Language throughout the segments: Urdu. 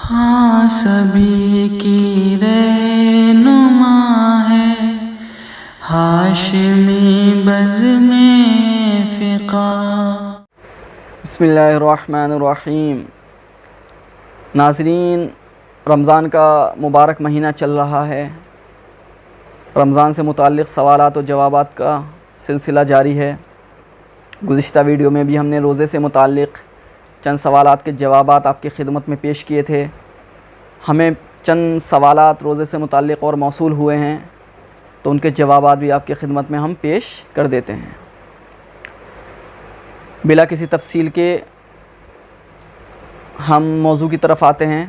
ہاں سبھی کی رہنما ہے ہاشمی بزم فقہ۔ بسم اللہ الرحمن الرحیم۔ ناظرین، رمضان کا مبارک مہینہ چل رہا ہے۔ رمضان سے متعلق سوالات و جوابات کا سلسلہ جاری ہے۔ گزشتہ ویڈیو میں بھی ہم نے روزے سے متعلق چند سوالات کے جوابات آپ کی خدمت میں پیش کیے تھے۔ ہمیں چند سوالات روزے سے متعلق اور موصول ہوئے ہیں، تو ان کے جوابات بھی آپ کی خدمت میں ہم پیش کر دیتے ہیں۔ بلا کسی تفصیل کے ہم موضوع کی طرف آتے ہیں۔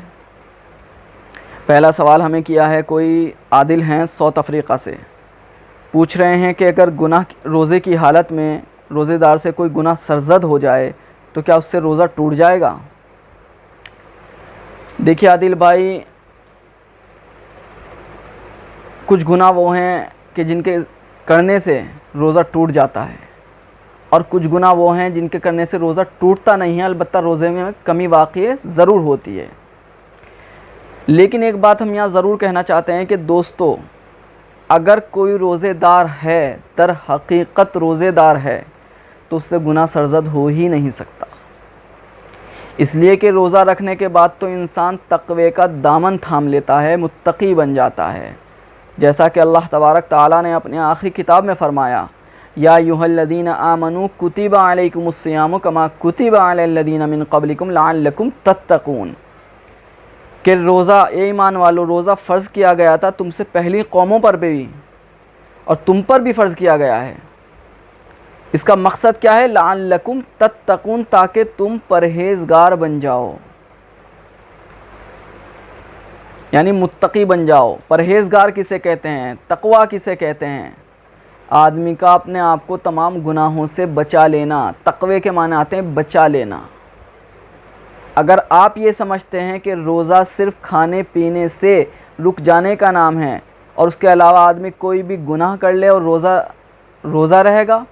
پہلا سوال ہمیں کیا ہے کوئی عادل ہیں ساؤتھ افریقہ سے، پوچھ رہے ہیں کہ اگر روزے کی حالت میں روزے دار سے کوئی گناہ سرزد ہو جائے تو کیا اس سے روزہ ٹوٹ جائے گا؟ دیکھیے عادل بھائی، کچھ گناہ وہ ہیں کہ جن کے کرنے سے روزہ ٹوٹ جاتا ہے، اور کچھ گناہ وہ ہیں جن کے کرنے سے روزہ ٹوٹتا نہیں ہے، البتہ روزے میں کمی واقع ضرور ہوتی ہے۔ لیکن ایک بات ہم یہاں ضرور کہنا چاہتے ہیں کہ دوستو، اگر کوئی روزے دار ہے، در حقیقت روزے دار ہے، تو اس سے گناہ سرزد ہو ہی نہیں سکتا، اس لیے کہ روزہ رکھنے کے بعد تو انسان تقوی کا دامن تھام لیتا ہے، متقی بن جاتا ہے، جیسا کہ اللہ تبارک تعالیٰ نے اپنے آخری کتاب میں فرمایا، یا ایھا الذین آمنوا کتب علیکم الصیام کما کتب علی الذین من قبلکم لعلکم تتقون، کہ روزہ، اے ایمان والو، روزہ فرض کیا گیا تھا تم سے پہلی قوموں پر بھی اور تم پر بھی فرض کیا گیا ہے۔ اس کا مقصد کیا ہے؟ لعلکم تتقون، تاکہ تم پرہیزگار بن جاؤ، یعنی متقی بن جاؤ۔ پرہیزگار کسے کہتے ہیں؟ تقویٰ کسے کہتے ہیں؟ آدمی کا اپنے آپ کو تمام گناہوں سے بچا لینا۔ تقوی کے معنی آتے ہیں بچا لینا۔ اگر آپ یہ سمجھتے ہیں کہ روزہ صرف کھانے پینے سے رک جانے کا نام ہے اور اس کے علاوہ آدمی کوئی بھی گناہ کر لے اور روزہ رہے گا،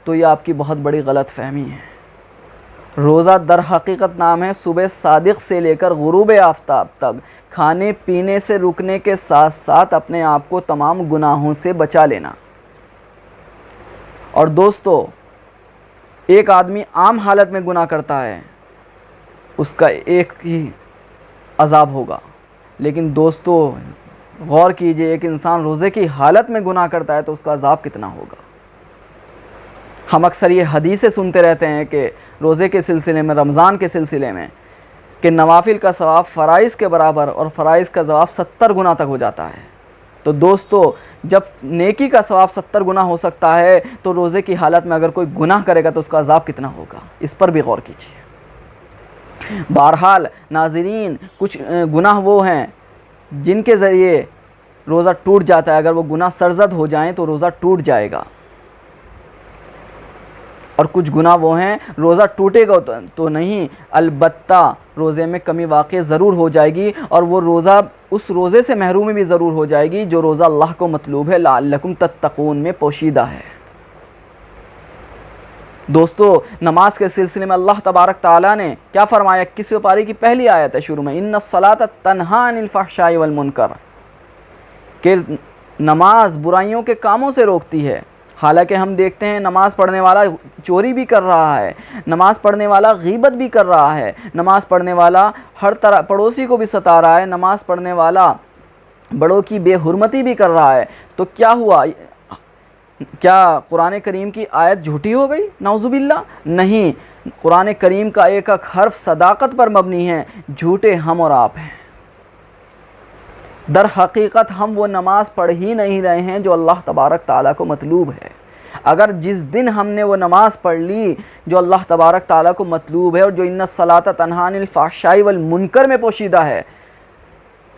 تو یہ آپ کی بہت بڑی غلط فہمی ہے۔ روزہ در حقیقت نام ہے صبح صادق سے لے کر غروب آفتاب تک کھانے پینے سے رکنے کے ساتھ ساتھ اپنے آپ کو تمام گناہوں سے بچا لینا۔ اور دوستو، ایک آدمی عام حالت میں گناہ کرتا ہے، اس کا ایک ہی عذاب ہوگا، لیکن دوستو غور کیجئے، ایک انسان روزے کی حالت میں گناہ کرتا ہے تو اس کا عذاب کتنا ہوگا۔ ہم اکثر یہ حدیثیں سنتے رہتے ہیں کہ روزے کے سلسلے میں، رمضان کے سلسلے میں، کہ نوافل کا ثواب فرائض کے برابر اور فرائض کا ثواب 70 گنا تک ہو جاتا ہے۔ تو دوستو، جب نیکی کا ثواب 70 گنا ہو سکتا ہے تو روزے کی حالت میں اگر کوئی گناہ کرے گا تو اس کا عذاب کتنا ہوگا، اس پر بھی غور کیجیے۔ بہرحال ناظرین، کچھ گناہ وہ ہیں جن کے ذریعے روزہ ٹوٹ جاتا ہے، اگر وہ گناہ سرزد ہو جائیں تو روزہ ٹوٹ جائے گا، اور کچھ گناہ وہ ہیں روزہ ٹوٹے گا تو نہیں، البتہ روزے میں کمی واقع ضرور ہو جائے گی، اور وہ روزہ اس روزے سے محرومی بھی ضرور ہو جائے گی جو روزہ اللہ کو مطلوب ہے، لعلکم تتقون میں پوشیدہ ہے۔ دوستو، نماز کے سلسلے میں اللہ تبارک تعالیٰ نے کیا فرمایا؟ 21ویں پارے کی پہلی آیت ہے شروع میں، ان الصلاۃ تنہی عن الفحشاء والمنکر، کہ نماز برائیوں کے کاموں سے روکتی ہے۔ حالانکہ ہم دیکھتے ہیں نماز پڑھنے والا چوری بھی کر رہا ہے، نماز پڑھنے والا غیبت بھی کر رہا ہے، نماز پڑھنے والا ہر طرح پڑوسی کو بھی ستا رہا ہے، نماز پڑھنے والا بڑوں کی بے حرمتی بھی کر رہا ہے، تو کیا ہوا؟ کیا قرآن کریم کی آیت جھوٹی ہو گئی؟ نعوذ باللہ، نہیں، قرآن کریم کا ایک ایک حرف صداقت پر مبنی ہے، جھوٹے ہم اور آپ ہیں۔ در حقیقت ہم وہ نماز پڑھ ہی نہیں رہے ہیں جو اللہ تبارک تعالیٰ کو مطلوب ہے۔ اگر جس دن ہم نے وہ نماز پڑھ لی جو اللہ تبارک تعالیٰ کو مطلوب ہے اور جو ان الصلاۃ تنہی عن الفحشاء والمنکر میں پوشیدہ ہے،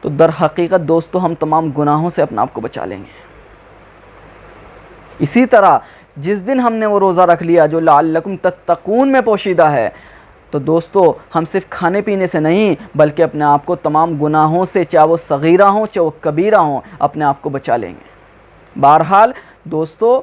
تو در حقیقت دوستو ہم تمام گناہوں سے اپنا آپ کو بچا لیں گے۔ اسی طرح جس دن ہم نے وہ روزہ رکھ لیا جو لعلکم تتقون میں پوشیدہ ہے، تو دوستو ہم صرف کھانے پینے سے نہیں بلکہ اپنے آپ کو تمام گناہوں سے، چاہے وہ صغیرہ ہوں چاہے وہ کبیرہ ہوں، اپنے آپ کو بچا لیں گے۔ بہرحال دوستو،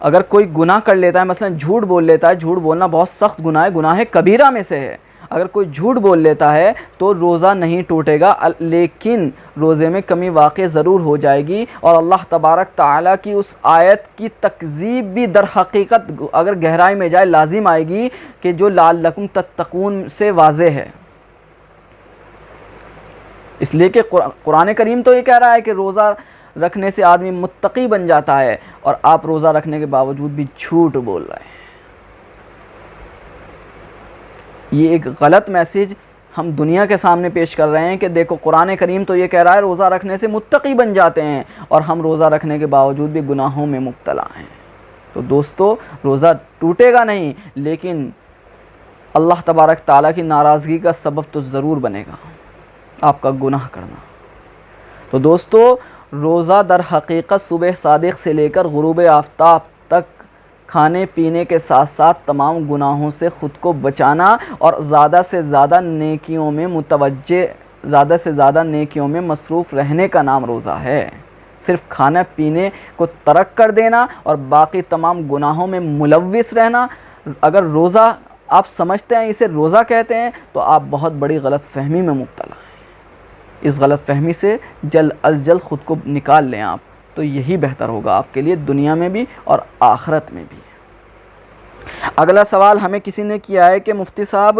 اگر کوئی گناہ کر لیتا ہے، مثلا جھوٹ بول لیتا ہے، جھوٹ بولنا بہت سخت گناہ ہے، گناہ کبیرہ میں سے ہے۔ اگر کوئی جھوٹ بول لیتا ہے تو روزہ نہیں ٹوٹے گا، لیکن روزے میں کمی واقع ضرور ہو جائے گی، اور اللہ تبارک تعالیٰ کی اس آیت کی تکذیب بھی در حقیقت اگر گہرائی میں جائے لازم آئے گی کہ جو لعلکم تتقون سے واضح ہے۔ اس لیے کہ قرآن کریم تو یہ کہہ رہا ہے کہ روزہ رکھنے سے آدمی متقی بن جاتا ہے، اور آپ روزہ رکھنے کے باوجود بھی جھوٹ بول رہے ہیں۔ یہ ایک غلط میسیج ہم دنیا کے سامنے پیش کر رہے ہیں کہ دیکھو قرآن کریم تو یہ کہہ رہا ہے روزہ رکھنے سے متقی بن جاتے ہیں، اور ہم روزہ رکھنے کے باوجود بھی گناہوں میں مبتلا ہیں۔ تو دوستو، روزہ ٹوٹے گا نہیں، لیکن اللہ تبارک تعالیٰ کی ناراضگی کا سبب تو ضرور بنے گا آپ کا گناہ کرنا۔ تو دوستو، روزہ در حقیقت صبح صادق سے لے کر غروب آفتاب تک کھانے پینے کے ساتھ ساتھ تمام گناہوں سے خود کو بچانا اور زیادہ سے زیادہ نیکیوں میں مصروف رہنے کا نام روزہ ہے۔ صرف کھانا پینے کو ترک کر دینا اور باقی تمام گناہوں میں ملوث رہنا، اگر روزہ آپ سمجھتے ہیں اسے روزہ کہتے ہیں تو آپ بہت بڑی غلط فہمی میں مبتلا ہیں۔ اس غلط فہمی سے جلد از جلد خود کو نکال لیں آپ، تو یہی بہتر ہوگا آپ کے لیے دنیا میں بھی اور آخرت میں بھی۔ اگلا سوال ہمیں کسی نے کیا ہے کہ مفتی صاحب،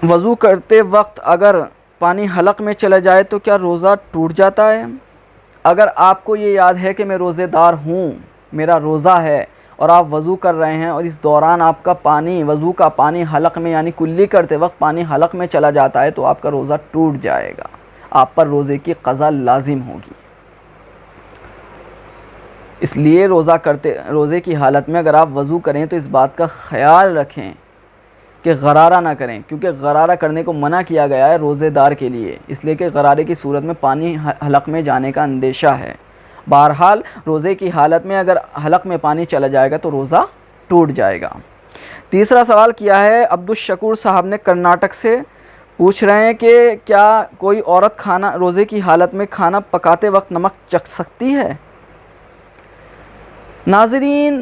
وضو کرتے وقت اگر پانی حلق میں چلا جائے تو کیا روزہ ٹوٹ جاتا ہے؟ اگر آپ کو یہ یاد ہے کہ میں روزے دار ہوں، میرا روزہ ہے، اور آپ وضو کر رہے ہیں اور اس دوران آپ کا وضو کا پانی حلق میں یعنی کلی کرتے وقت پانی حلق میں چلا جاتا ہے تو آپ کا روزہ ٹوٹ جائے گا، آپ پر روزے کی قضا لازم ہوگی۔ اس لیے روزے کی حالت میں اگر آپ وضو کریں تو اس بات کا خیال رکھیں کہ غرارہ نہ کریں، کیونکہ غرارہ کرنے کو منع کیا گیا ہے روزے دار کے لیے، اس لیے کہ غرارے کی صورت میں پانی حلق میں جانے کا اندیشہ ہے۔ بہرحال روزے کی حالت میں اگر حلق میں پانی چلا جائے گا تو روزہ ٹوٹ جائے گا۔ تیسرا سوال کیا ہے عبدالشکور صاحب نے کرناٹک سے، پوچھ رہے ہیں کہ کیا کوئی عورت روزے کی حالت میں کھانا پکاتے وقت نمک چکھ سکتی ہے؟ ناظرین،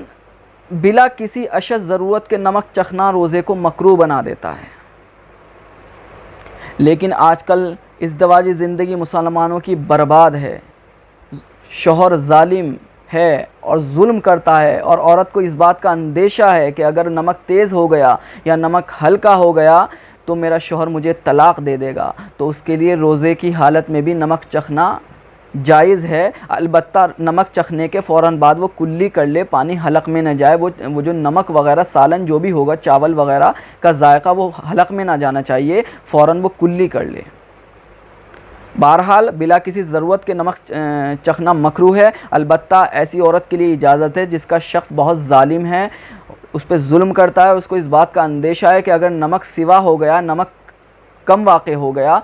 بلا کسی اشد ضرورت کے نمک چکھنا روزے کو مکروہ بنا دیتا ہے، لیکن آج کل ازدواجی زندگی مسلمانوں کی برباد ہے، شوہر ظالم ہے اور ظلم کرتا ہے، اور عورت کو اس بات کا اندیشہ ہے کہ اگر نمک تیز ہو گیا یا نمک ہلکا ہو گیا تو میرا شوہر مجھے طلاق دے دے گا، تو اس کے لیے روزے کی حالت میں بھی نمک چکھنا جائز ہے، البتہ نمک چکھنے کے فوراً بعد وہ کلی کر لے، پانی حلق میں نہ جائے، وہ جو نمک وغیرہ سالن جو بھی ہوگا، چاول وغیرہ کا ذائقہ وہ حلق میں نہ جانا چاہیے، فوراً وہ کلی کر لے۔ بہرحال بلا کسی ضرورت کے نمک چکھنا مکروہ ہے، البتہ ایسی عورت کے لیے اجازت ہے جس کا شخص بہت ظالم ہے، اس پہ ظلم کرتا ہے، اس کو اس بات کا اندیشہ ہے کہ اگر نمک سوا ہو گیا، نمک کم واقع ہو گیا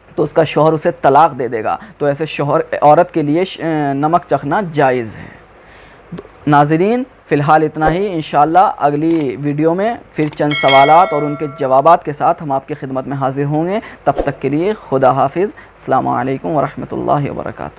تو اس کا شوہر اسے طلاق دے دے گا، تو ایسے عورت کے لیے نمک چکھنا جائز ہے۔ ناظرین، فی الحال اتنا ہی، انشاءاللہ اگلی ویڈیو میں پھر چند سوالات اور ان کے جوابات کے ساتھ ہم آپ کی خدمت میں حاضر ہوں گے۔ تب تک کے لیے خدا حافظ، السلام علیکم ورحمۃ اللہ وبرکاتہ۔